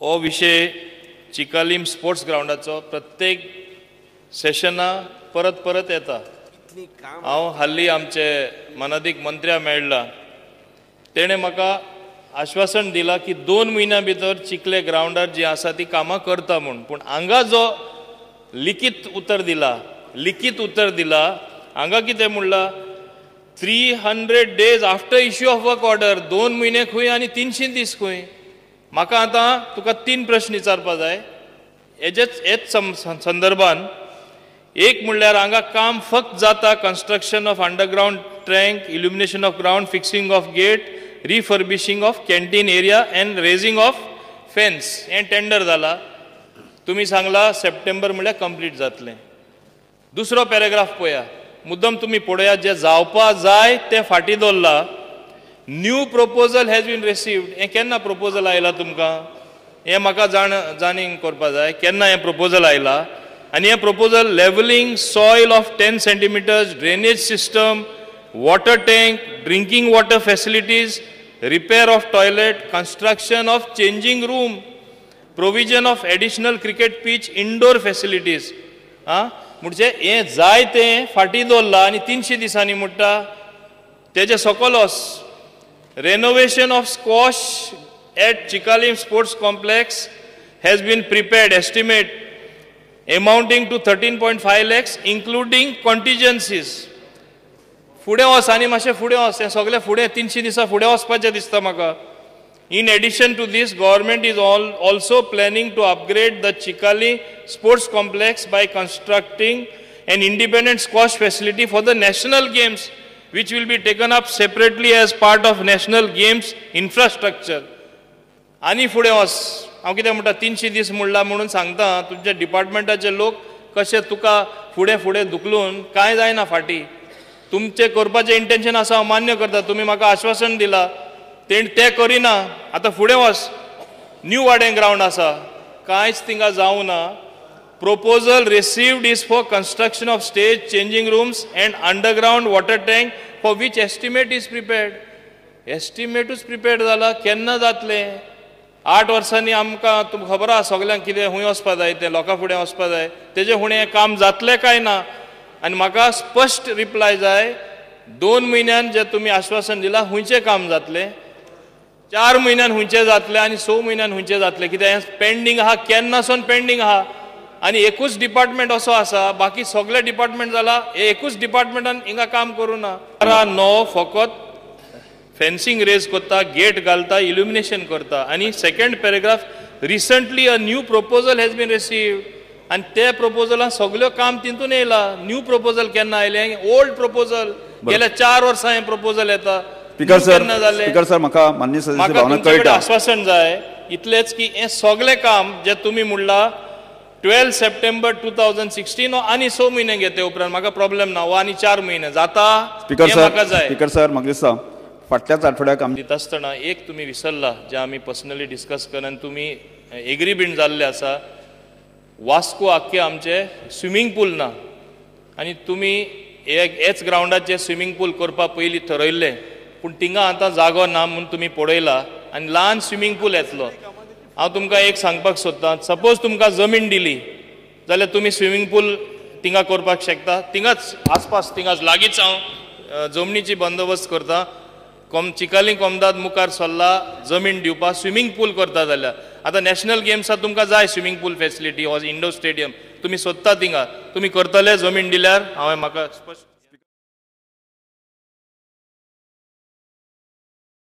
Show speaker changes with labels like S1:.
S1: हो विषय चिकालीम स्पोर्ट्स ग्राउंडाचो प्रत्येक सेशना परत परत येता। हांव हाल्ली आमचे मनादीक मंत्र्या मेळ्ळा, तेणे म्हाका आश्वासन दिला की 2 म्हयन्या भितर चिखले ग्राउंडार जी आसा ती कामां करता म्हूण। पूण हांगा जो लिखीत उतर दिला हांगा कितें म्हणलां 300 days after issue of work order, 2 म्हयने खंय आनी 300 दीस खंय। म्हाका आतां तुका 3 प्रश्न विचारपा जाय हेच संदर्भान। एक म्हणल्यार हांगा काम फक्त जाता construction of underground trunk, illumination of ground, fixing of gate, refurbishing of canteen area and raising of fence, हें टेंडर जाला। तुमी सांगला सप्टेंबर म्हळ्यार कंप्लीट जातलें। दुसरो पॅरेग्राफ पळया, मुद्दम तुमी पळयात, जें जावपा जाय तें फाटीं दवरला। New proposal has been received, हें केन्ना प्रपोजल आयला तुमकां? हें म्हाका जाणीव करपा जाय, केन्ना हें प्रपोजल आयला। आनी हें proposal levelling soil of 10 centimeters, drainage system, water tank, drinking water facilities, repair of toilet, construction of changing room, provision of additional cricket pitch, indoor facilities. म्हणजे हें जाय तें फाटीं दवरला आनी 300 दिसांनी म्हणटा तेजे सकयल वच। Renovation of squash at Chicalim sports complex has been prepared estimate amounting to 13.5 lakhs including contingencies। फुडें वच आनी मातशें फुडें वच, हें सगळें फुडें 300 दिसां फुडें वचपाचें दिसता म्हाका। In addition to this, government is also planning to upgrade the Chikali sports complex by constructing an independent squash facility for the national games, which will be taken up separately as part of national games infrastructure। आनी फुडें वच, हांव कितें म्हणटा 300 दीस म्हणला म्हणून सांगता तुमच्या डिपार्टमेंटाचे लोक कशे तुका फुडें फुडें धुकलून कांय जायना फाटीं। तुमचें करपाचें इंटेंशन आसा हांव मान्य करता, तुमी म्हाका आश्वासन दिलां तें करिना। आतां फुडें वच, न्यू वाडें ग्राउंड आसा, कांयच थिंगा जावं ना। Proposal received is for construction of stage, changing rooms and underground water tank for which estimate is prepared. एस्टिमेटूच प्रिपेर्ड जाला, केन्ना जातलें? 8 वर्सांनी आमकां तुमकां खबर आहा सगल्यांक कितें हूंय वचपा जाय तें, लोकां फुडें वचपा जाय, तेजे फुडें काम जातलें काय ना। आनी म्हाका स्पश्ट रिप्लाय जाय, 2 म्हयन्यान जें तुमी आश्वासन दिलां हुंयचें काम जातलें, 4 म्हयन्यान हुंयचें जातलें आनी 6 म्हयन्यान हुंयचें जातलें। कित्याक हें पेंडींग आहा, केन्नासून पेंडींग आहा। आनी एकूच डिपार्टमेंट असो आसा, बाकी सगळे डिपार्टमेंट जाला, हे एकूच डिपार्टमेंटान हिंगा काम करूं ना। 9 फकत फेन्सिंग रेज करता, गेट घालता, इल्युमिनेशन करता। आनी second paragraph, recently a new proposal has been received, आनी त्या प्रपोजलान सगळ्यो काम तितून येयला। न्यू प्रपोजल केन्ना आयलें? ओल्ड प्रपोजल, गेल्या 4 वर्सां हें प्रपोजल येता।
S2: स्पीकर सर म्हाका माननीय सदस्य भावना कळटा।
S1: आश्वासन जाय इतलेंच की हें सगळें काम जें तुमी म्हणलां 12 सप्टेंबर 2016 आनी 6 म्हयने घेते उपरांत म्हाका प्रॉब्लेम ना, वो आनी 4 म्हयने जाता।
S2: स्पीकर सर म्हाका दिसता फाटल्याच आठवड्याक आमी
S1: दिता आसतना एक तुमी विसरला जें आमी पर्सनली डिस्कस केलें, तुमी एग्री बीन जाल्ले आसा। वास्को आख्खे आमचे स्विमींग पूल ना, आनी तुमी हेच ग्राउंडाचेर स्विमींग पूल करपा पयलीं ठरयल्लें, पूण थिंगा आतां जागो ना म्हणून तुमी पळयला आनी ल्हान स्विमींग पूल येतलो। हांव तुमकां एक सांगपाक सोदतां, सपोज तुमकां जमीन दिली जाल्यार तुमी स्विमींग पूल थिंगा करपाक शकता। थिंगाच आसपास थिंगाच लागींच हांव जमनीची बंदोबस्त करता। चिकाली कोमदाद मुखार सरला जमीन दिवपाक, स्विमींग पूल करता जाल्यार। आतां नॅशनल गेम्साक तुमकां जाय स्विमींग पूल फॅसिलिटी, इंडोर स्टेडियम तुमी सोदता थिंगा, तुमी करतले जमीन दिल्यार? हांवें म्हाका स्पश्ट